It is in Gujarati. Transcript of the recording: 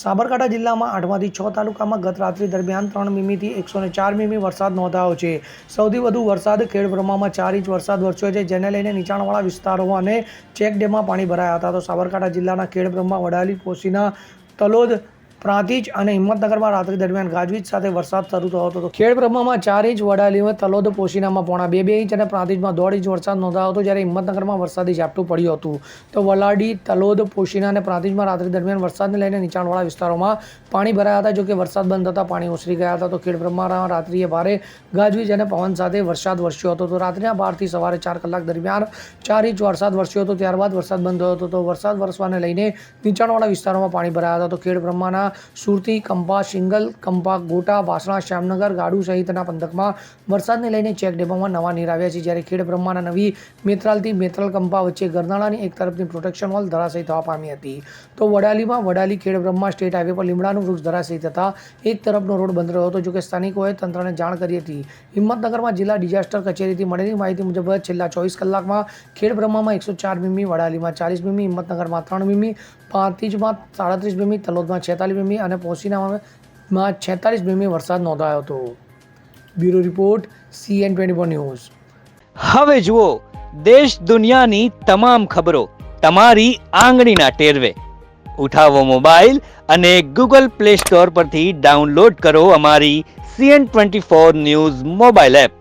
સાબરકાંઠા જિલ્લામાં 8માંથી 6 તાલુકામાં ગત રાત્રિ દરમિયાન 3 મીમીથી 104 મીમી વરસાદ નોંધાયો છે. સૌથી વધુ વરસાદ ખેડબ્રહ્મામાં 4 ઇંચ વરસાદ વરસ્યો છે, જેને લઈને નીચાણવાળા વિસ્તારો અને ચેકડેમમાં પાણી ભરાયા હતા. તો સાબરકાંઠા જિલ્લાના ખેડબ્રહ્મા, વડાલી, પોશીના, તલોદ, પ્રાંતિજ અને હિંમતનગરમાં રાત્રિ દરમિયાન ગાજવીજ સાથે વરસાદ શરૂ થયો હતો. ખેડબ્રહ્મામાં 4 ઇંચ, વડાલીમાં, તલોદ, પોશીનામાં 1.5 ઇંચ અને પ્રાંતિજમાં 1.5 ઇંચ વરસાદ નોંધાયો હતો, જ્યારે હિંમતનગરમાં વરસાદી ઝાપટું પડ્યું હતું. તો વલાડી, તલોદ, પોશીના અને પ્રાંતિજમાં રાત્રિ દરમિયાન વરસાદને લઈને નીચાણવાળા વિસ્તારોમાં પાણી ભરાયા હતા. જોકે વરસાદ બંધ થતાં પાણી ઓસરી ગયા હતા. તો ખેડબ્રહ્મામાં રાત્રિએ ભારે ગાજવીજ અને પવન સાથે વરસાદ વરસ્યો હતો. તો રાત્રિના 12 થી સવારે 4 કલાક દરમિયાન 4 ઇંચ વરસાદ વરસ્યો હતો. ત્યારબાદ વરસાદ બંધ થયો હતો. તો વરસાદ વરસવાને લઈને નીચાણવાળા વિસ્તારોમાં પાણી ભરાયા હતા. તો ખેડબ્રહ્માના સુરતી, કંપા, સિંગલ, કંપા, ગોટા, વાસણા, શ્યામનગર, ગાડુ સહિતના પંથકમાં વરસાદને લઈને ચેકડેમોમાં નવા નીર આવ્યા છે. જ્યારે ખેડબ્રહ્માના નવી મેત્રાલથી મેત્રાલ કંપા વચ્ચે ગરનાળાની એક તરફની પ્રોટેક્શન વોલ ધરાશયી થવા પામી હતી. તો વડાલીમાં વડાલી ખેડબ્રહ્મા સ્ટેટ હાઈવે પર લીમડાનું વૃક્ષ ધરાશયી થતાં એક તરફનો રોડ બંધ રહ્યો હતો. જોકે સ્થાનિકોએ તંત્રને જાણ કરી હતી. હિંમતનગરમાં જિલ્લા ડિઝાસ્ટર કચેરીથી મળેલી માહિતી મુજબ છેલ્લા 24 કલાકમાં ખેડબ્રહ્મામાં 104 મીમી, વડાલીમાં 40 મીમી, હિંમતનગરમાં 3 મીમી, પ્રાંતિજમાં 37 મીમી, તલોદમાં 46 મીમી અને પોશીનામાં 46 મીમી વરસાદ નોંધાયો હતો. Bureau report, CN24 news. હવે જુઓ દેશ દુનિયાની તમામ ખબરો તમારી આંગળીના ટેરવે. ઉઠાવો મોબાઈલ અને Google Play Store પરથી ડાઉનલોડ કરો અમારી CN24 ન્યૂઝ મોબાઈલ એપ.